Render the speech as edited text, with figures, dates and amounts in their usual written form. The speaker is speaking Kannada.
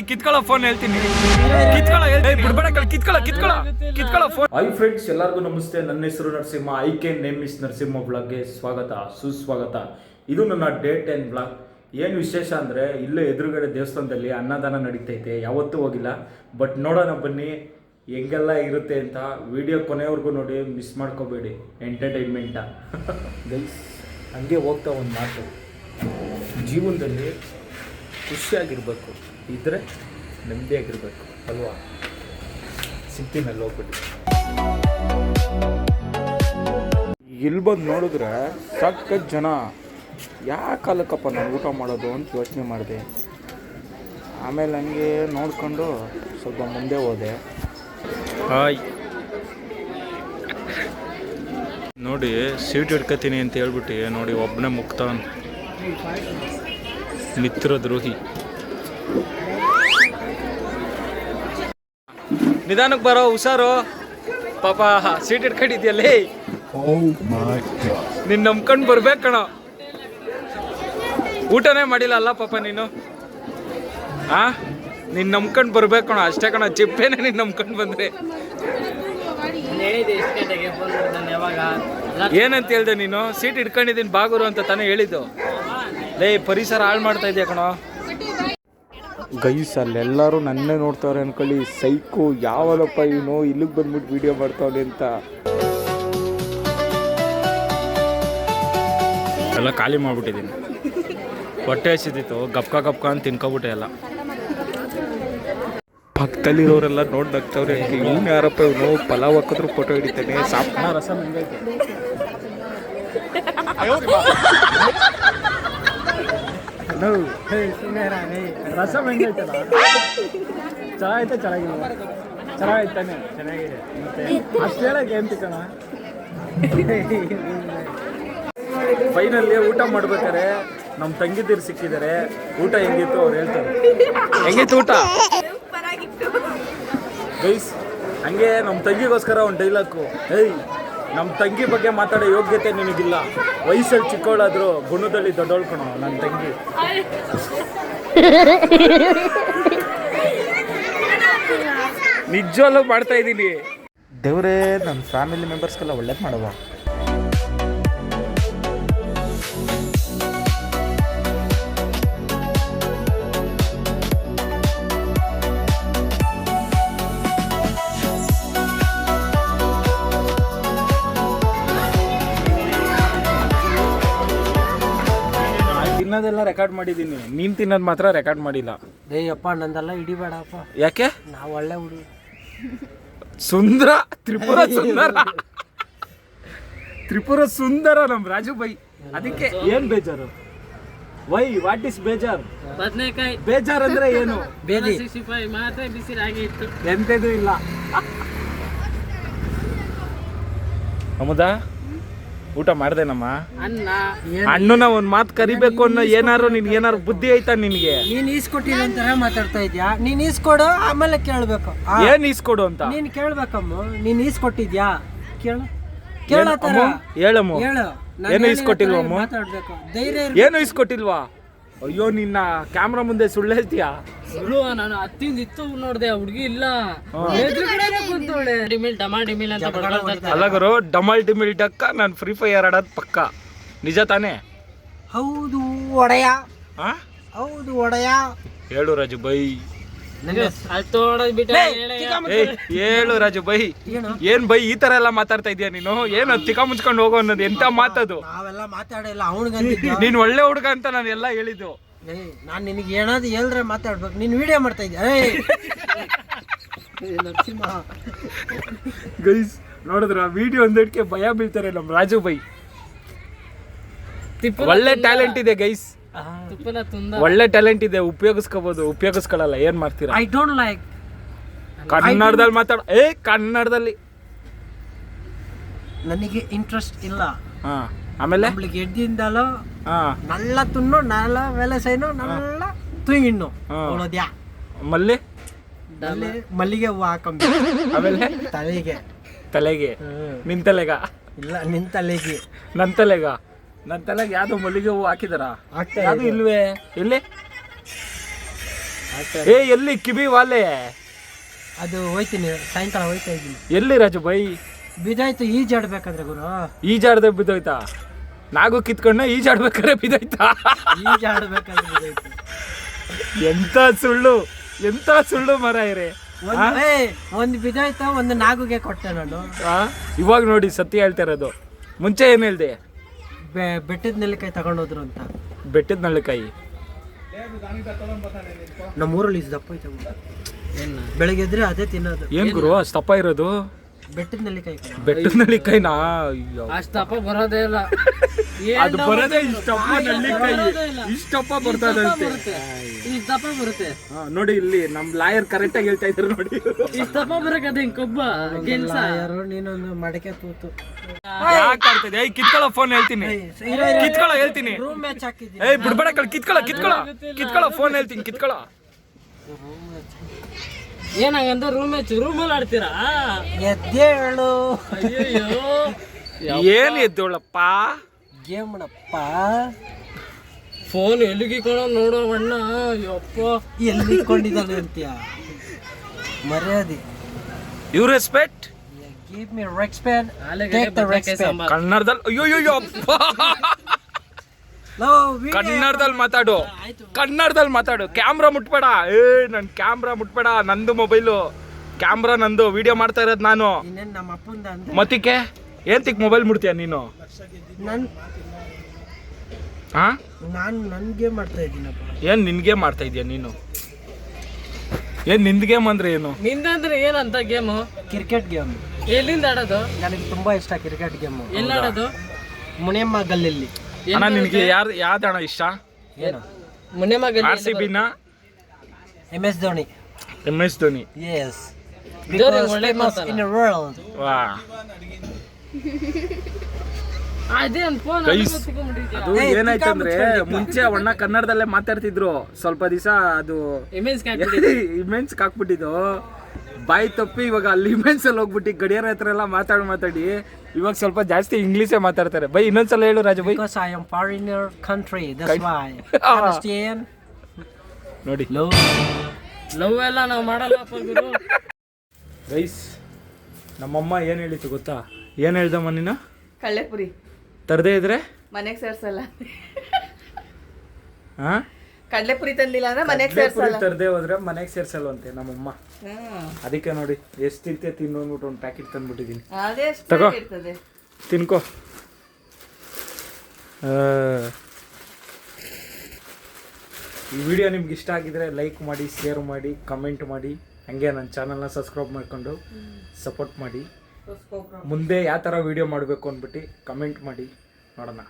ಕಿತ್ಕೊಳ್ಳೋ ಫೋನ್ ಹೇಳ್ತೀನಿ ಕಿತ್ಕೊಳ್ಳೋ ಫೋನ್. ಹೈ ಫ್ರೆಂಡ್ಸ್, ಎಲ್ಲರಿಗೂ ನಮಸ್ತೆ. ನನ್ನ ಹೆಸರು ನರಸಿಂಹ. ಐಕೆ ನೇಮ್ ಇಸ್ ನರಸಿಂಹ ಬ್ಲಾಗ್ಗೆ ಸ್ವಾಗತ, ಸುಸ್ವಾಗತ. ಇದು ನನ್ನ ಡೇ 10 ಬ್ಲಾಗ್. ಏನು ವಿಶೇಷ ಅಂದರೆ, ಇಲ್ಲೇ ಎದುರುಗಡೆ ದೇವಸ್ಥಾನದಲ್ಲಿ ಅನ್ನದಾನ ನಡೀತೈತೆ. ಯಾವತ್ತೂ ಹೋಗಿಲ್ಲ, ಬಟ್ ನೋಡೋಣ ಬನ್ನಿ ಹೆಂಗೆಲ್ಲ ಇರುತ್ತೆ ಅಂತ. ವಿಡಿಯೋ ಕೊನೆವರೆಗೂ ನೋಡಿ, ಮಿಸ್ ಮಾಡ್ಕೋಬೇಡಿ. Entertainment guys. ಹಂಗೆ ಹೋಗ್ತಾ ಒಂದು ಮಾತು, ಜೀವನದಲ್ಲಿ ಖುಷಿಯಾಗಿರ್ಬೇಕು, ಇದ್ದರೆ ನೆಮ್ಮದಿಯಾಗಿರ್ಬೇಕು ಅಲ್ವಾ? ಸಿಗ್ತೀನಲ್ಲಿ ಹೋಗ್ಬಿಟ್ಟು ಇಲ್ಲಿ ಬಂದು ನೋಡಿದ್ರೆ ಸಖತ್ ಜನ. ಯಾವ ಕಾಲಕ್ಕಪ್ಪ ನಾನು ಊಟ ಮಾಡೋದು ಅಂತ ಯೋಚನೆ ಮಾಡಿದೆ. ಆಮೇಲೆ ಹಂಗೆ ನೋಡ್ಕೊಂಡು ಸ್ವಲ್ಪ ಮುಂದೆ ಹೋದೆ. ಹಾಯ್ ನೋಡಿ, ಸೀಟ್ ಹಿಡ್ಕೊತೀನಿ ಅಂತ ಹೇಳ್ಬಿಟ್ಟು ನೋಡಿ ಒಬ್ಬನೇ ಮುಕ್ತಾನ್ ಮಿತ್ರ ದ್ರೋಹಿ. ನಿಧಾನಕ್ಕೆ ಬರೋ, ಹುಷಾರು ಪಾಪ. ಸೀಟ್ ಹಿಡ್ಕೊಂಡಿದ್ಯಲ್ಲೇ, ನಿನ್ನ ನಂಬ್ಕೊಂಡು ಬರ್ಬೇಕು ಕಣ. ಊಟನೇ ಮಾಡಿಲ್ಲ ಅಲ್ಲ ಪಾಪ ನೀನು. ನಿನ್ನ ನಂಬ್ಕೊಂಡು ಬರ್ಬೇಕು ಕಣ, ಅಷ್ಟೇ ಕಣ. ಚಿಪ್ಪೇನೆ ನೀನು ನಂಬ್ಕೊಂಡು ಬಂದ್ರೆ. ಏನಂತ ಹೇಳ್ದೆ ನೀನು? ಸೀಟ್ ಹಿಡ್ಕೊಂಡಿದ್ದೀನಿ ಬಾಗುರು ಅಂತ ತಾನೇ ಹೇಳಿದ್ದು. ಲೇ, ಪರಿಸರ ಹಾಳು ಮಾಡ್ತಾ ಇದೆಯಾ ಕಣೋ. ಗೈಸ್, ಅಲ್ಲೆಲ್ಲರೂ ನನ್ನೇ ನೋಡ್ತಾವ್ರೆ ಅನ್ಕೊಳ್ಳಿ. ಸೈಕು ಯಾವದಪ್ಪ ಇವನು ಇಲ್ಲಿಗೆ ಬಂದ್ಬಿಟ್ಟು ವಿಡಿಯೋ ಮಾಡ್ತಾವನೆ ಅಂತ. ಎಲ್ಲ ಖಾಲಿ ಮಾಡ್ಬಿಟ್ಟಿದ್ದೀನಿ. ಹೊಟ್ಟೆ ಹಸಿದಿತ್ತು, ಗಪ್ಕ ಗಪ್ಕ ಅಂತ ತಿನ್ಕೊಬಿಟ್ಟೆ ಎಲ್ಲ. ಪಕ್ಕದಲ್ಲಿರೋರೆಲ್ಲ ನೋಡಿ ನಗ್ತವ್ರೆ. ಇವ್ನು ಯಾರಪ್ಪ ಇವನು, ಪಲಾವ್ ಹಾಕಿದ್ರು ಫೋಟೋ ಹಿಡಿತಾನೆ. ಸಾಪ್ನ ರಸಮ್ ಹೆಂಗೈತೆ? ರಸಮ್ ಹೆಂಗೈತಲ್ಲ? ಚೆನ್ನಾಗೈತೆ, ಚೆನ್ನಾಗಿಲ್ಲ? ಚೆನ್ನಾಗೈತಾನೆ, ಚೆನ್ನಾಗಿದೆ. ಮತ್ತೆ ಅಷ್ಟು ಹೇಳಕ್ಕೆ ಏನು ತಿಕ್ಕಣ. ಫೈನಲ್ಲಿ ಊಟ ಮಾಡ್ಬೇಕಾರೆ ನಮ್ಮ ತಂಗಿದ್ದೀರು ಸಿಕ್ಕಿದ್ದಾರೆ. ಊಟ ಹೆಂಗಿತ್ತು ಅವ್ರು ಹೇಳ್ತಾರೆ. ಹೆಂಗಿತ್ತು ಊಟ ಗೈಸ್? ಹಂಗೆ ನಮ್ಮ ತಂಗಿಗೋಸ್ಕರ ಒಂದು ಡೈಲಾಗು. ಏಯ್, ನಮ್ಮ ತಂಗಿ ಬಗ್ಗೆ ಮಾತಾಡೋ ಯೋಗ್ಯತೆ ನಿನಗಿಲ್ಲ. ವಯಸ್ಸಲ್ಲಿ ಚಿಕ್ಕವಳಾದ್ರು ಗುಣದಲ್ಲಿ ದೊಡ್ಡವಳ್ಕಣೋ ನನ್ನ ತಂಗಿ. ನಿಜವಲ್ಲೂ ಮಾಡ್ತಾ ಇದ್ದೀನಿ. ದೇವರೇ, ನನ್ನ ಫ್ಯಾಮಿಲಿ ಮೆಂಬರ್ಸ್ಗೆಲ್ಲ ಒಳ್ಳೇದು ಮಾಡವ. ತಿನ್ನೋದೆಲ್ಲ ರೆಕಾರ್ಡ್ ಮಾಡಿದ್ದೀನಿ, ನೀನು ತಿನ್ನೋದು ಮಾತ್ರ ರೆಕಾರ್ಡ್ ಮಾಡಿಲ್ಲ. ಅಪ್ಪ, ನಂದೆಲ್ಲ ಹಿಡಿಬೇಡಪ್ಪ. ಯಾಕೆ? ನಾವು ಒಳ್ಳೆ ಹುಡುಗ. ಸುಂದರ, ತ್ರಿಪುರ ಸುಂದರ, ತ್ರಿಪುರ ಸುಂದರ ನಮ್ಮ ರಾಜು ಬೈ. ಅದಕ್ಕೆ ಏನ್ ಬೇಜಾರು? ವೈ ವಾಟ್ ಇಸ್ ಬೇಜಾರ್? ಬದನೆಕಾಯಿ ಬೇಜಾರ್ ಅಂದ್ರೆ ಏನು? ಬೇದಿ ಮಾತ್ರ ಬಿಸಿ ರಾಗಿ ಇತ್ತು, ಎಂತದು ಇಲ್ಲ. ಹೌದಾ? ಊಟ ಮಾಡ್ದೇನಮ್ಮ? ಅಣ್ಣನ ಒಂದ್ ಮಾತು ಕರಿಬೇಕು ಅನ್ನೋ ಏನಾರು ನಿನ್ಗೆ ಏನಾರು ಬುದ್ಧಿ ಐತಾ ನಿನ್ಗೆ? ನೀನ್ ಈಸ್ಕೊಟ್ಟಿಲ್ಲ ಅಂತಾನೆ ಮಾತಾಡ್ತಾ ಇದ್ಯಾ. ನೀನ್ ಈಸ್ಕೊಡು, ಆಮೇಲೆ ಕೇಳ್ಬೇಕು. ಏನ್ ಈಸ್ಕೊಡು ಅಂತ ನೀನ್ ಕೇಳ್ಬೇಕಮ್ಮ. ನೀನ್ ಈಸ್ಕೊಟ್ಟಿದ್ಯಾ? ಕೇಳು, ಕೇಳತ್ತಾರ ಹೇಳಮ್ಮ. ಹೇಳು. ಏನು ಈಸ್ಕೊಟ್ಟಿಲ್ವಮ್ಮ? ಮಾತಾಡ್ಬೇಕು. ಧೈರ್ಯ ಏನು ಈಸ್ಕೊಟ್ಟಿಲ್ವಾ? ಅಯ್ಯೋ, ನಿನ್ನ ಕ್ಯಾಮ್ರಾ ಮುಂದೆ ಸುಳ್ಳು ಹೇಳ್ತೀಯಾ? ಸುಳ್ಳು. ನಾನು ಹತ್ತಿಂದ ಇತ್ತು ನೋಡ್ದೆ, ಹುಡುಗಿ ಇಲ್ಲ. ಡಿಮಿಲ್ ಡಮಾಲ್ ಡಿಮಿಲ್ ಅಂತ ಬಡ್ಕೊಳ್ತಾರೆ. ಅಲ್ಲ ಗುರು, ಡಮಲ್ ಡಿಮಿಲ್ ಡಕ್ಕ. ನಾನು ಫ್ರೀ ಫೈರ್ ಆಡೋದು ಪಕ್ಕ. ನಿಜ ತಾನೇ? ಹೌದು ಒಡೆಯ, ಹೌದು ಒಡೆಯ. ಹೇಳು ರಾಜು ಬೈ. ಹೇಳು ರಾಜು ಬೈ. ಏನ್ ಬೈ ಈ ತರ ಎಲ್ಲ ಮಾತಾಡ್ತಾ ಇದೀಯ ನೀನು? ಏನು ತಿಕ್ಕ ಮುಚ್ಕೊಂಡು ಹೋಗೋ ಅನ್ನೋದು ಎಂತ ಮಾತದು? ನಾವೆಲ್ಲ ಮಾತಾಡಿಲ್ಲ. ಅವನಿಗೆ ನೀನ್ ಒಳ್ಳೆ ಹುಡುಗ ಅಂತ ನಾನು ಎಲ್ಲ ಹೇಳಿದ್ದು. ನಾನ್ ನಿನಗೆ ಏನಾದ್ರು ಹೇಳಿದ್ರೆ ಮಾತಾಡ್ಬೇಕು. ನೀನ್ ವಿಡಿಯೋ ಮಾಡ್ತಾ ಇದ್ಯಾ? ನರಸಿಂಹ ಗೈಸ್, ನೋಡಿದ್ರ ವಿಡಿಯೋ ಒಂದಕ್ಕೆ ಭಯ ಬೀಳ್ತಾರೆ ನಮ್ಮ ರಾಜು ಬೈ. ಒಳ್ಳೆ ಟ್ಯಾಲೆಂಟ್ ಇದೆ ಗೈಸ್, ಒಳ್ಳೆ ಟ್ಯಾಲೆಂಟ್ ಇದೆ. ಉಪಯೋಗಿಸ್ಕೋಬಹುದು, ಉಪಯೋಗಿಸ್ಕೊಳ್ಳಲ್ಲ. ಏನ್ ಮಾಡ್ತೀರಾ? ಐ ಡೋಂಟ್ ಲೈಕ್ ಕನ್ನಡದಲ್ಲಿ ಮಾತಾಡ. ಕನ್ನಡದಲ್ಲಿ ನನಗೆ ಇಂಟ್ರೆಸ್ಟ್ ಇಲ್ಲ. ಆಮೇಲೆ ಗೆಡ್ದಿಂದಲೋ ನಲ್ಲ ತುಣ್ಣು ನಲ್ಲ ವೆಲಸೈನು ನಲ್ಲ ತುಯಿಣ್ಣು ಅವಳದ್ಯಾ ಮಲ್ಲಿ ಮಲ್ಲಿಗೆ ಹೂವು ಹಾಕೊಂಬಿ. ಆಮೇಲೆ ತಲೆಗೆ ನಿನ್ ತಲೆಗ ಇಲ್ಲ, ನಿನ್ ತಲೆಗೆ ನನ್ನ ತಲೆಗೆ ಯಾವ್ದು ಮಲ್ಲಿಗೆ ಹೂವು ಹಾಕಿದಾರ? ಯಾವ್ದು ಇಲ್ವೇ? ಎಲ್ಲಿ ಏ ಎಲ್ಲಿ ಕಿವಿ ವಾಲೆ ಅದು ಹೋಯ್ತೀನಿ ಸಾಯಂಕಾಲ ಹೋಯ್ತಾ ಇದ್ದೀನಿ. ಎಲ್ಲಿ ರಾಜು ಬೈ? ಬಿದ್ದಾಯ್ತು ಈಜಾಡ್ಬೇಕಾದ್ರೆ ಗುರು. ಈಜಾಡ್ದೆ ಬಿದ್ದೋಯ್ತಾ? ನಾಗು ಕಿತ್ಕೊಂಡ ಈಜಾಡ್ಬೇಕಾದ್ರೆ ಬಿದ್ದೋಯ್ತಾ? ಈಜಾಡ್ಬೇಕಾದ್ರೆ ಬಿದ್ದಾಯ್ತು. ಎಂತ ಸುಳ್ಳು ಮರ ಇರೇ. ಒಂದು ಬಿದ್ದಾಯ್ತು, ಒಂದು ನಾಗುಗೆ ಕೊಟ್ಟೆ ನಾನು. ಇವಾಗ ನೋಡಿ ಸತ್ಯ ಹೇಳ್ತಾ ಇರೋದು. ಮುಂಚೆ ಏನ್ ಹೇಳ್ದೆ? ಬೆಟ್ಟದ ನೆಲ್ಲಿಕಾಯಿ ತಗೊಂಡೋದ್ರು ಅಂತ. ಬೆಟ್ಟದ ನಳ್ಳಿಕಾಯಿ ನಮ್ಮೂರಲ್ಲಿ ಇಷ್ಟು ದಪ್ಪ ಐತೆ ಗುರು. ಬೆಳಗ್ಗೆ ಎದ್ರೆ ಅದೇ ತಿನ್ನೋದು. ಏನ್ ಗುರು ಅಷ್ಟಪ್ಪ ಇರೋದು? ಬೆಟ್ಟದ ನೆಲ್ಲಿಕಾಯಿ. ಬೆಟ್ಟದ ನಳ್ಳಿಕಾಯಿನಾ? ಅಷ್ಟಪ್ಪ ಬರೋದೇ ಇಲ್ಲ. ಅದು ಬರೋದೇ ಇಷ್ಟಪ್ಪ ನಳ್ಳಿಕಾಯಿ. ಇಷ್ಟಪ್ಪ ಬರ್ತದಂತೆ. ಇಷ್ಟಪ್ಪ ಬರುತ್ತೆ ನೋಡಿ ಇಲ್ಲಿ ನಮ್ ಲಾಯರ್ ಕರೆಕ್ಟ್ ಆಗಿ ಹೇಳ್ತಾ ಇದ್ರು ನೋಡಿ. ಇಷ್ಟಪ್ಪ ಬರಕದ ಹಿಂಗ್ ಕೊಬ್ಬ ಗೆಲ್ಸ. ಯಾರೋ ನೀನೊಂದು ಮಡಕೆ ತೂತು. ಯಾಕೆ ಆಡ್ತಿದ್ದೆ? ಕಿತ್ಕೊಳ್ಳೋ ಫೋನ್ ಹೇಳ್ತೀನಿ. ಕಿತ್ಕೊಳ್ಳೋ ಹೇಳ್ತೀನಿ. ರೂಮ್ ಮ್ಯಾಚ್ ಹಾಕಿದ್ದೀನಿ. ಏಯ್ ಬಿಡ್ಬೇಡ ಕಿತ್ಕೊಳ್ಳೋ ಫೋನ್ ಹೇಳ್ತೀನಿ. ಕಿತ್ಕೊಳ್ಳೋ. ಏನಾಗಂತ ರೂಮಲ್ಲಿ ಆಡ್ತೀರಾ? ಎದ್ದೇಳು. ಅಯ್ಯೋ ಏನ್ ಎದ್ದೋಳಪ್ಪ? ಗೇಮ್ನಪ್ಪ. ಫೋನ್ ಎಲ್ಲಿಗಿಕೊಂಡು ನೋಡೋ ಅಣ್ಣ. ಯಪ್ಪ ಎಲ್ಲಿ ಇಟ್ಕೊಂಡಿದ್ದಾನೆ ಅಂತೀಯ? ಮರ್ಯಾದೆ. You respect. Give me respect. Take the respect. ಕನ್ನಡದಲ್ಲಿ ಅಯ್ಯೋ ಅಪ್ಪ. ಕನ್ನಡದಲ್ಲಿ ಮಾತಾಡು. ಕ್ಯಾಮ್ರಾ ಮುಟ್ಬೇಡ. ನನ್ ಕ್ಯಾಮ್ರಾ ಮುಟ್ಬೇಡ. ನಂದು ಮೊಬೈಲು. ಕ್ಯಾಮ್ರಾ ನಂದು. ವಿಡಿಯೋ ಮಾಡ್ತಾ ಇರೋದು ನಾನು. ಇನ್ನೇನು ನಮ್ಮ ಅಪ್ಪಂದ ಅಂತ. ಮತ್ತಿಕ್ಕೆ ಏಂತಿಕ್ ಮೊಬೈಲ್ ಮುಡ್ತೀಯ ನೀನು? ನಾನು ನನ್ಗೆ ಮಾಡ್ತಾ ಇದ್ದೀನಪ್ಪ. ಏನ್ ನಿನ್ಗೆ ಮಾಡ್ತಾ ಇದೀಯ ನೀನು? ಏನ್ ನಿಂದ್ ಗೇಮ್ ಅಂದ್ರೆ ಏನು? ನಿಂದಂದ್ರೆ ಏನಂತ ಗೇಮು? Cricket game. ಎಲ್ಲಿಂದ ಆಡೋದು? ನನಗೆ ತುಂಬಾ ಇಷ್ಟ ಕ್ರಿಕೆಟ್ ಗೇಮ್. ಎಲ್ಲಿ ಆಡೋದು? ಮುನಿಯಮ್ಮ ಗಲ್ಲಲ್ಲಿ. ಅಣ್ಣ ನಿನ್ಗೆ ಯಾವ್ದು ಅಣ್ಣ ಇಷ್ಟ? ಏನು? ಮೊನ್ನೆ ಮಗ RCB ನ MS Dhoni. MS Dhoni. Yes. Because famous in the world. ವಾ. ಅದೇ ಒಂದು ಫೋನ್ ಅದು ಏನಾಯ್ತಂದ್ರೆ ಮುಂಚೆ ಅಣ್ಣ ಕನ್ನಡದಲ್ಲೇ ಮಾತಾಡ್ತಿದ್ರು. ಸ್ವಲ್ಪ ದಿವಸ ಅದು ಇಮೆನ್ಸ್ ಹಾಕ್ಬಿಟ್ಟಿದ್ದು. ಬಾಯಿ ತಪ್ಪಿ ಇವಾಗ ಅಲ್ಲಿ ಇಮೆನ್ಸ್ ಅಲ್ಲಿ ಹೋಗ್ಬಿಟ್ಟು ಗಡಿಯಾರ ಹತ್ರ ಎಲ್ಲ ಮಾತಾಡಿ ಇವಾಗ ಸ್ವಲ್ಪ ಜಾಸ್ತಿ ಇಂಗ್ಲಿಷೇ ಮಾತಾಡ್ತಾರೆ. ಬೈ ಇನ್ನೊಂದ್ಸಲ ಹೇಳು Raju by. Because I am foreigner country, that's why. Understand? ನೋಡಿ ಲವ್ ಎಲ್ಲ ನಾವು ಮಾಡಲ್ಲಪ್ಪ ಗುರು. ಗೈಸ್ ನಮ್ಮಮ್ಮ ಏನ್ ಹೇಳಿತ್ತು ಗೊತ್ತಾ? ಏನ್ ಹೇಳ್ದಮ್ಮ ನೀನು? ಕಳ್ಳೆಪುರಿ ತರದೇ ಇದ್ರೆ ಮನೆಗೆ ಸೇರ್ಸಲ್ಲ. ಹಾ ಕಡ್ಲೆಪುರಿ ತಂದಿಲ್ಲ ಅಂದ್ರೆ ಮನೆಗೆ ಸೇರ್ಸಲ್ಲ. ತರದೇ ಹೋದ್ರೆ ಮನೆಗೆ ಸೇರ್ಸಲ್ವಂತೆ ನಮ್ಮಮ್ಮ. ಅದಕ್ಕೆ ನೋಡಿ ಎಷ್ಟು ತಿನ್ನು ಅಂದ್ಬಿಟ್ಟು ಒಂದು ಪ್ಯಾಕೆಟ್ ತಂದ್ಬಿಟ್ಟಿದ್ದೀನಿ. ಅದೇ ತಗೋ ಇರ್ತದೆ. ತಿನ್ಕೋ. ಈ ವಿಡಿಯೋ ನಿಮ್ಗೆ ಇಷ್ಟ ಆಗಿದ್ರೆ ಲೈಕ್ ಮಾಡಿ, ಶೇರ್ ಮಾಡಿ, ಕಮೆಂಟ್ ಮಾಡಿ. ಹಂಗೆ ನನ್ನ ಚಾನಲ್ನ ಸಬ್ಸ್ಕ್ರೈಬ್ ಮಾಡ್ಕೊಂಡು ಸಪೋರ್ಟ್ ಮಾಡಿ. ಮುಂದೆ ಯಾವ ಥರ ವಿಡಿಯೋ ಮಾಡಬೇಕು ಅಂದ್ಬಿಟ್ಟು ಕಮೆಂಟ್ ಮಾಡಿ ನೋಡೋಣ.